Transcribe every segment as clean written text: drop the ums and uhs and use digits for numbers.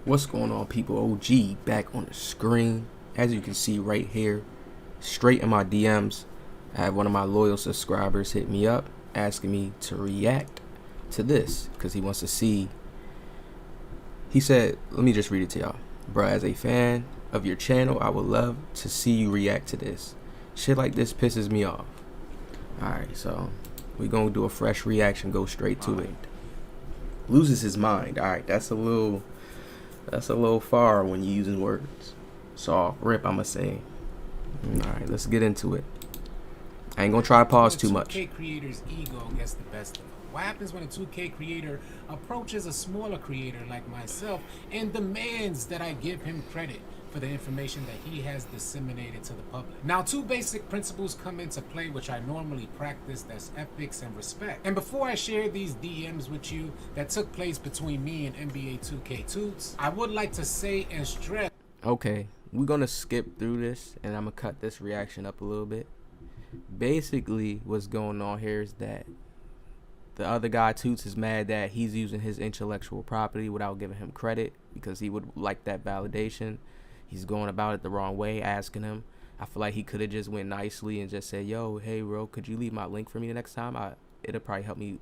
What's going on, people? OG back on the screen. As you can see right here, straight in my DMs, I have one of my loyal subscribers hit me up asking me to react to this because he wants to see. He said, let me just read it to y'all. Bruh, as a fan of your channel, I would love to see you react to this. Shit like this pisses me off. Alright, so we gonna do a fresh reaction, go straight to it. Loses his mind. Alright, that's a little far when you're using words. So off rip, I'ma say. Alright, let's get into it. I ain't gonna try to pause too much. 2K creator's ego gets the best of him. What happens when a 2K creator approaches a smaller creator like myself and demands that I give him credit for the information that he has disseminated to the public? Now, two basic principles come into play which I normally practice, that's ethics and respect. And before I share these DMs with you that took place between me and NBA 2K Tutes, I would like to say and stress. Okay, we're gonna skip through this and I'm gonna cut this reaction up a little bit. Basically, what's going on here is that the other guy, Tutes, is mad that he's using his intellectual property without giving him credit because he would like that validation. He's going about it the wrong way, asking him. I feel like he could have just went nicely and just said, yo, hey, bro, could you leave my link for me the next time? It'll probably help me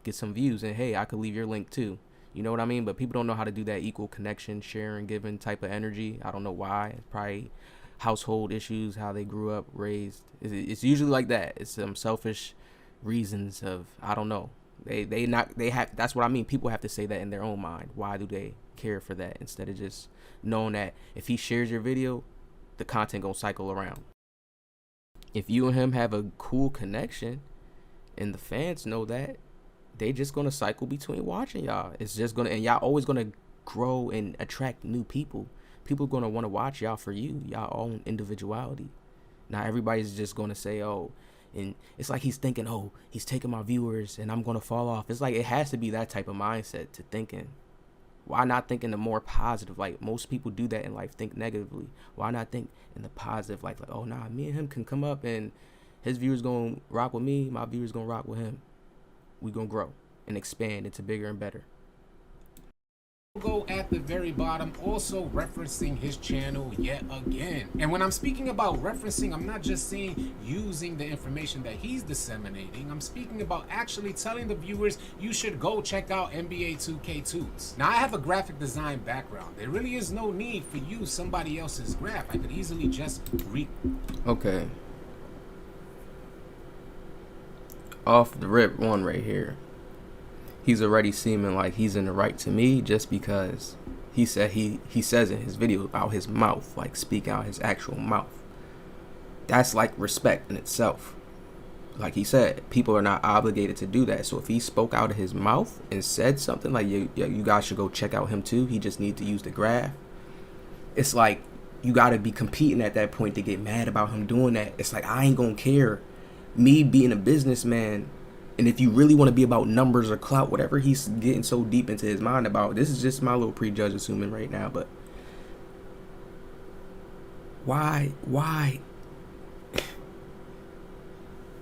get some views. And, hey, I could leave your link too. You know what I mean? But people don't know how to do that equal connection, sharing, giving type of energy. I don't know why. It's probably household issues, how they grew up, raised. It's usually like that. It's some selfish reasons of, I don't know. That's what I mean. People have to say that in their own mind. Why do they care for that instead of just knowing that if he shares your video, the content gonna cycle around? If you and him have a cool connection and the fans know that, they just gonna cycle between watching y'all. It's just gonna, and y'all always gonna grow and attract new people. People are gonna want to watch y'all for y'all own individuality. Now everybody's just gonna say, oh, and it's like he's thinking, oh, he's taking my viewers and I'm gonna fall off. It's like it has to be that type of mindset to thinking. Why not think in the more positive? Like most people do that in life, think negatively. Why not think in the positive? Like oh nah, me and him can come up and his viewers gonna rock with me, my viewers gonna rock with him. We gonna grow and expand into bigger and better. Go at the very bottom, also referencing his channel yet again. And when I'm speaking about referencing, I'm not just saying using the information that he's disseminating. I'm speaking about actually telling the viewers you should go check out NBA 2K Tutes. Now, I have a graphic design background. There really is no need for use somebody else's graph. I could easily just Okay. Off the rip one right here. He's already seeming like he's in the right to me just because he said he says in his video out his mouth, like speak out his actual mouth. That's like respect in itself. Like he said, people are not obligated to do that. So if he spoke out of his mouth and said something like, you guys should go check out him too, he just needs to use the graph. It's like you got to be competing at that point to get mad about him doing that. It's like, I ain't gonna care. Me being a businessman, and if you really want to be about numbers or clout, whatever he's getting so deep into his mind about, this is just my little prejudge assuming right now, but why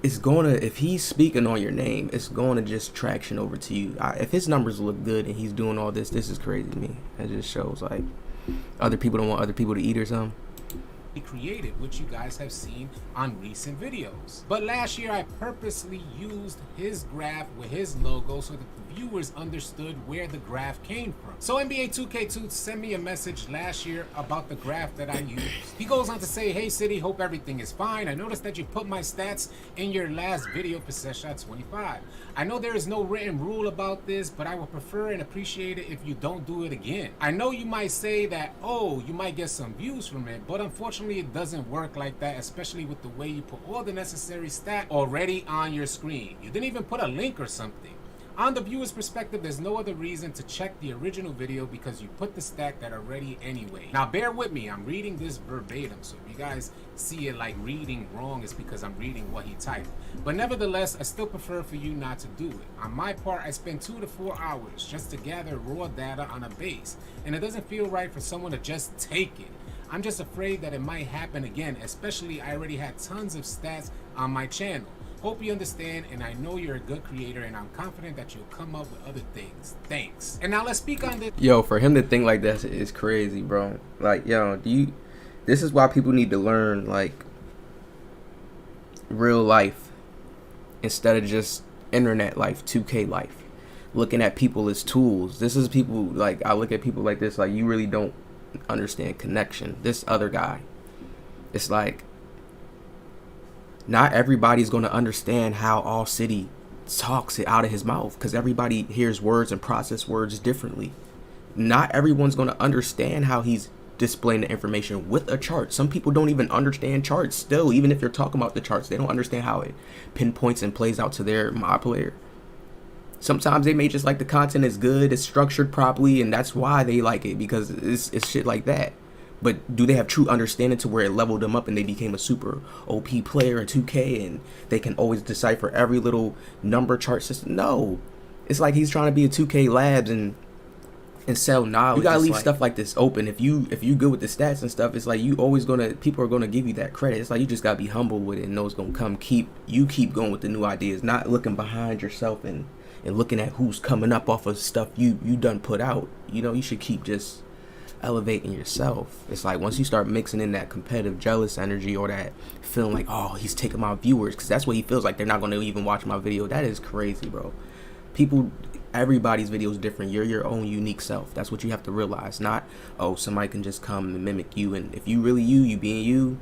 it's gonna, if he's speaking on your name, it's going to just traction over to you. If his numbers look good and he's doing all this is crazy to me. It just shows like other people don't want other people to eat or something. Created, which you guys have seen on recent videos. But last year I purposely used his graph with his logo so that the viewers understood where the graph came from. So NBA 2K Tutes sent me a message last year about the graph that I used. He goes on to say, hey City, hope everything is fine. I noticed that you put my stats in your last video for set shot 25. I know there is no written rule about this, but I would prefer and appreciate it if you don't do it again. I know you might say that, oh, you might get some views from it, but unfortunately it doesn't work like that, especially with the way you put all the necessary stat already on your screen. You didn't even put a link or something. On the viewer's perspective, there's no other reason to check the original video because you put the stat that already anyway. Now bear with me, I'm reading this verbatim, so if you guys see it like reading wrong, it's because I'm reading what he typed. But nevertheless, I still prefer for you not to do it. On my part, I spend 2 to 4 hours just to gather raw data on a base, and it doesn't feel right for someone to just take it. I'm just afraid that it might happen again, especially I already had tons of stats on my channel. Hope you understand, and I know you're a good creator, and I'm confident that you'll come up with other things. Thanks. And now let's speak on this. Yo, for him to think like that is crazy, bro. Like, yo, this is why people need to learn, like, real life instead of just internet life, 2K life. Looking at people as tools. This is people, like, I look at people like this, like, you really don't understand connection. This other guy, it's like, not everybody's going to understand how AllCity talks it out of his mouth, because everybody hears words and process words differently. Not everyone's going to understand how he's displaying the information with a chart. Some people don't even understand charts still, even if you're talking about the charts. They don't understand how it pinpoints and plays out to their mob player. Sometimes they may just like the content is good, it's structured properly, and that's why they like it, because it's shit like that. But do they have true understanding to where it leveled them up and they became a super OP player in 2K and they can always decipher every little number chart system? No. It's like he's trying to be a 2K Labs and sell knowledge. You gotta leave stuff like this open. If you good with the stats and stuff, it's like people are gonna give you that credit. It's like you just gotta be humble with it and know it's gonna come. Keep going with the new ideas, not looking behind yourself and looking at who's coming up off of stuff you done put out. You know, you should keep just elevating yourself. It's like once you start mixing in that competitive jealous energy or that feeling like, oh, he's taking my viewers, because that's what he feels like, they're not going to even watch my video. That is crazy, bro. Everybody's video is different. You're your own unique self. That's what you have to realize. Not, oh, somebody can just come and mimic you, and if you really you being you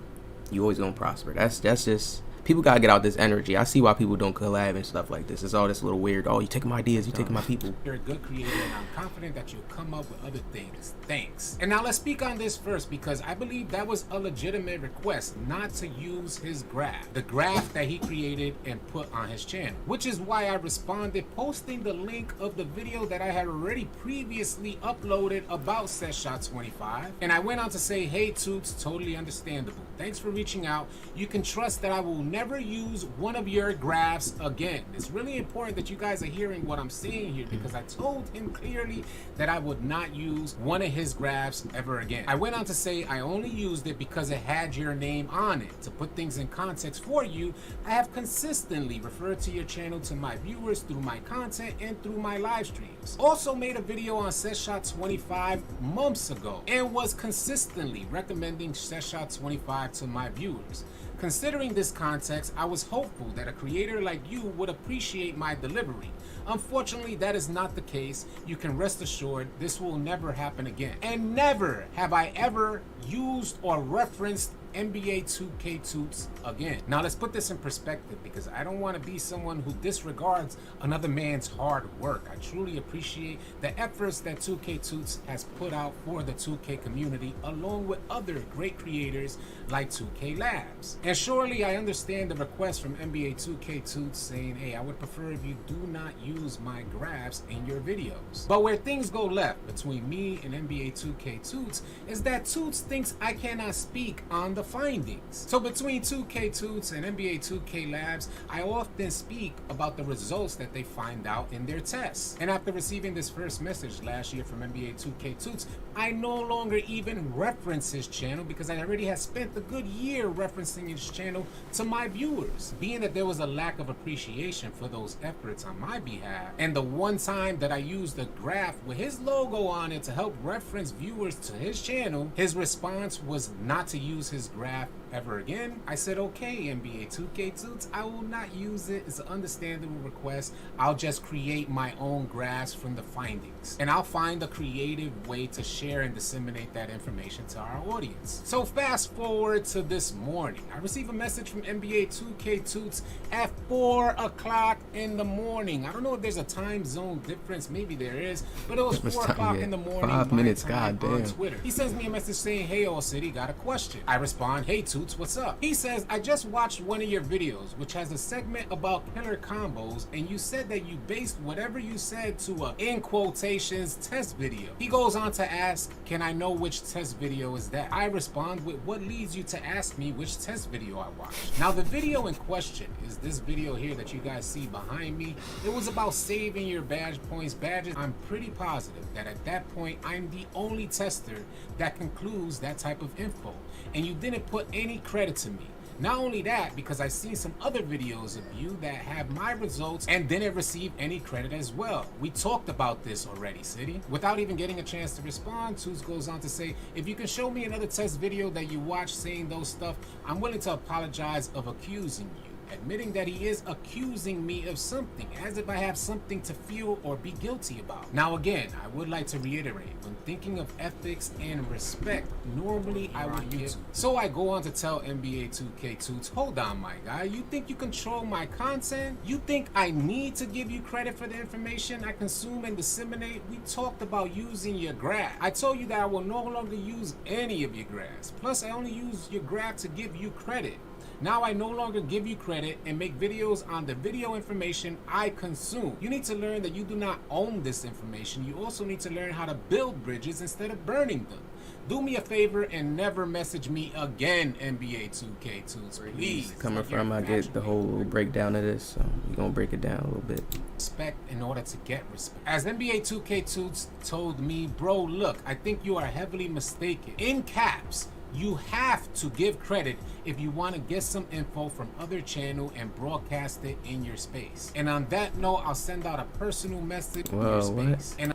always gonna prosper. That's just, people gotta get out this energy. I see why people don't collab and stuff like this. It's all this little weird, oh, you taking my ideas, you taking my people. You're a good creator, and I'm confident that you'll come up with other things. Thanks. And now let's speak on this first, because I believe that was a legitimate request not to use his graph, the graph that he created and put on his channel, which is why I responded posting the link of the video that I had already previously uploaded about SetShot25, and I went on to say, hey Tutes, totally understandable. Thanks for reaching out. You can trust that I will never use one of your graphs again. It's really important that you guys are hearing what I'm saying here, because I told him clearly that I would not use one of his graphs ever again. I went on to say I only used it because it had your name on it. To put things in context for you, I have consistently referred to your channel to my viewers through my content and through my live streams. Also made a video on SetShot25 months ago and was consistently recommending SetShot25 to my viewers. Considering this context, I was hopeful that a creator like you would appreciate my delivery. Unfortunately, that is not the case. You can rest assured this will never happen again. And never have I ever used or referenced NBA 2K Tutes again. Now let's put this in perspective, because I don't want to be someone who disregards another man's hard work. I truly appreciate the efforts that 2K Tutes has put out for the 2K community, along with other great creators like 2K Labs. And surely I understand the request from NBA 2K Tutes saying, hey, I would prefer if you do not use my graphs in your videos. But where things go left between me and NBA 2K Tutes is that Tutes thinks I cannot speak on the findings. So between 2K Tutes and NBA 2K Labs, I often speak about the results that they find out in their tests. And after receiving this first message last year from NBA 2K Tutes, I no longer even reference his channel, because I already had spent a good year referencing his channel to my viewers. Being that there was a lack of appreciation for those efforts on my behalf, and the one time that I used a graph with his logo on it to help reference viewers to his channel, his response was not to use his graph ever again. I said, okay, NBA 2K Tutes, I will not use it. It's an understandable request. I'll just create my own graphs from the findings, and I'll find a creative way to share and disseminate that information to our audience. So fast forward to this morning, I received a message from NBA 2K Tutes at 4 o'clock in the morning. I don't know if there's a time zone difference, maybe there is, but it was 4 o'clock in the morning. 5 minutes, goddamn. On Twitter. He sends me a message saying, hey, AllCity, got a question. I respond, hey, Tutes, what's up? He says, I just watched one of your videos, which has a segment about killer combos, and you said that you based whatever you said to a, in quotations, test video. He goes on to ask, can I know which test video is that? I respond with, what leads you to ask me which test video I watched? Now, the video in question is this video here that you guys see behind me. It was about saving your badge points, badges. I'm pretty positive that at that point, I'm the only tester that concludes that type of info, and you didn't put any credit to me. Not only that, because I've seen some other videos of you that have my results and didn't receive any credit as well. We talked about this already, City. Without even getting a chance to respond, Tutes goes on to say, if you can show me another test video that you watched saying those stuff, I'm willing to apologize of accusing you. Admitting that he is accusing me of something, as if I have something to feel or be guilty about. Now again, I would like to reiterate, when thinking of ethics and respect, normally I would give. So I go on to tell NBA 2K Tutes, hold on my guy, you think you control my content? You think I need to give you credit for the information I consume and disseminate? We talked about using your graph. I told you that I will no longer use any of your graphs. Plus I only use your graph to give you credit. Now I no longer give you credit and make videos on the video information I consume. You need to learn that you do not own this information. You also need to learn how to build bridges instead of burning them. Do me a favor and never message me again, NBA 2K Tutes, please. Coming from, I get the whole little breakdown of this, so we're gonna break it down a little bit. Respect in order to get respect. As NBA 2K Tutes told me, bro, look, I think you are heavily mistaken. In caps, you have to give credit if you want to get some info from other channel and broadcast it in your space. And on that note, I'll send out a personal message in your space. And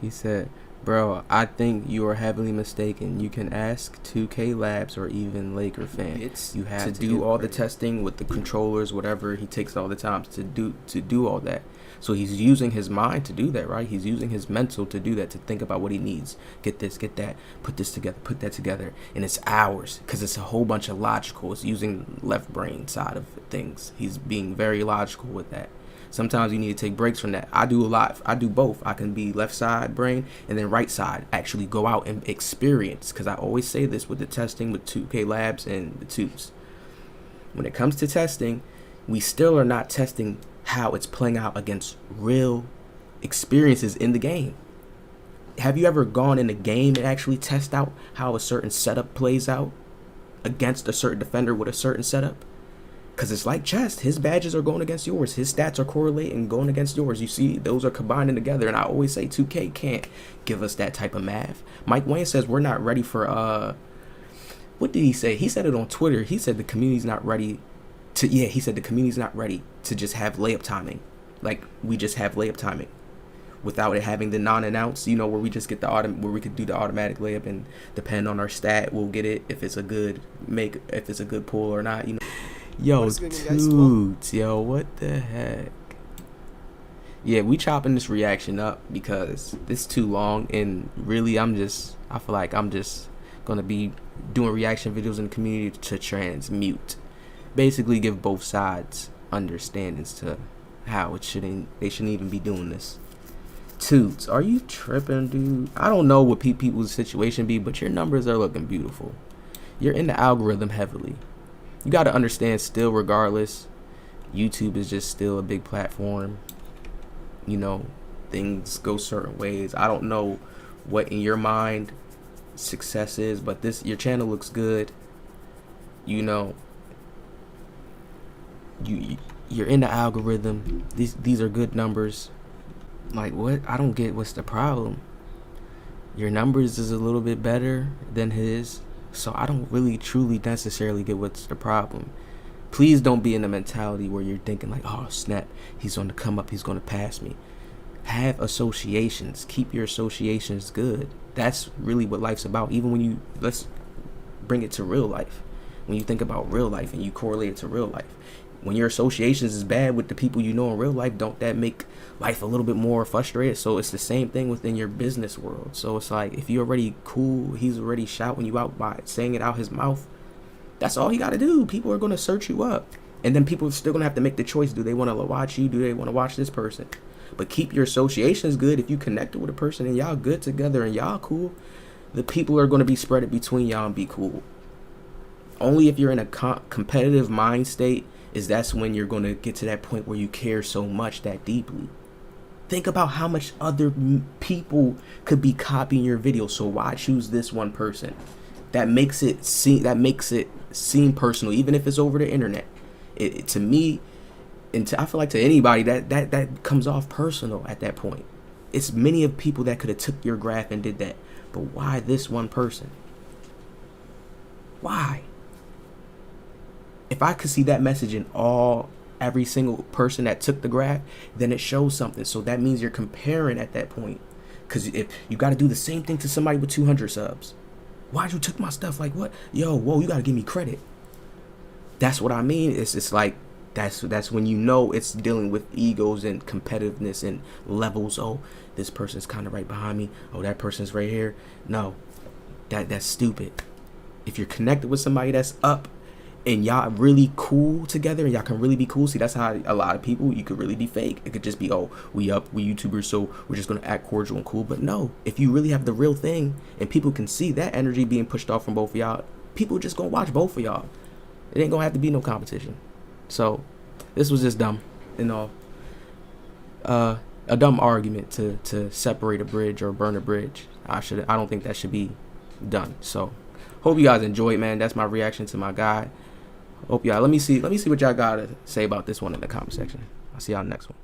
he said, bro, I think you are heavily mistaken. You can ask 2K Labs or even Laker fans. You have to do all the testing with the controllers, whatever. He takes all the time to do all that. So he's using his mind to do that, right? He's using his mental to do that, to think about what he needs. Get this, get that, put this together, put that together. And it's hours, because it's a whole bunch of logical. It's using left brain side of things. He's being very logical with that. Sometimes you need to take breaks from that. I do a lot. I do both. I can be left side brain and then right side. Actually go out and experience. Because I always say this with the testing with 2K Labs and the Tutes. When it comes to testing, we still are not testing how it's playing out against real experiences in the game. Have you ever gone in a game and actually test out how a certain setup plays out against a certain defender with a certain setup? Because it's like chess. His badges are going against yours. His stats are correlating going against yours. You see, those are combining together. And I always say 2K can't give us that type of math. Mike Wayne says we're not ready for, what did he say? He said it on Twitter. He said the community's not ready to, he said the community's not ready to just have layup timing. Like, we just have layup timing without it having the non-announce, where we just get where we could do the automatic layup, and depend on our stat, we'll get it if it's a good pull or not, Yo, Tutes, yo, what the heck? Yeah, we chopping this reaction up because it's too long, and really I feel like I'm just gonna be doing reaction videos in the community to transmute. Basically give both sides understandings to how they shouldn't even be doing this. Tutes, are you tripping, dude? I don't know what people's situation be, but your numbers are looking beautiful. You're in the algorithm heavily. You got to understand, still, regardless, YouTube is just still a big platform. Things go certain ways. I don't know what in your mind success is, but your channel looks good. You're in the algorithm. These are good numbers. Like, what? I don't get what's the problem. Your numbers is a little bit better than his. So I don't really truly necessarily get what's the problem. Please don't be in the mentality where you're thinking like, oh snap, he's on the come up, he's going to pass me. Have associations. Keep your associations good. That's really what life's about. Even when let's bring it to real life. When you think about real life and you correlate it to real life. When your associations is bad with the people you know in real life, don't that make life a little bit more frustrated? So it's the same thing within your business world. So it's like, if you're already cool, he's already shouting you out by saying it out his mouth. That's all he got to do. People are going to search you up. And then people are still going to have to make the choice. Do they want to watch you? Do they want to watch this person? But keep your associations good. If you connected with a person and y'all good together and y'all cool, the people are going to be spread between y'all and be cool. Only if you're in a competitive mind state that's when you're going to get to that point where you care so much that deeply. Think about how much other people could be copying your video. So why choose this one person? That makes it seem personal, even if it's over the internet. To me, and I feel like to anybody, that comes off personal at that point. It's many of people that could have took your graph and did that. But why this one person? Why? if I could see that message in every single person that took the graph, then it shows something. So that means you're comparing at that point. Because if you got to do the same thing to somebody with 200 subs, why'd you took my stuff? Like, what? Yo, whoa, you got to give me credit. That's what I mean. It's like, that's when you know it's dealing with egos and competitiveness and levels. Oh, this person's kind of right behind me. Oh, that person's right here. No, that's stupid. If you're connected with somebody that's up, and y'all really cool together, and y'all can really be cool. See, that's how a lot of people, you could really be fake. It could just be, oh, we YouTubers, so we're just gonna act cordial and cool. But no, if you really have the real thing, and people can see that energy being pushed off from both of y'all, people just gonna watch both of y'all. It ain't gonna have to be no competition. So this was just dumb, a dumb argument to separate a bridge or burn a bridge. I don't think that should be done. So hope you guys enjoyed, man. That's my reaction to my guy. Hope y'all, let me see what y'all gotta say about this one in the comment section. I'll see y'all next one.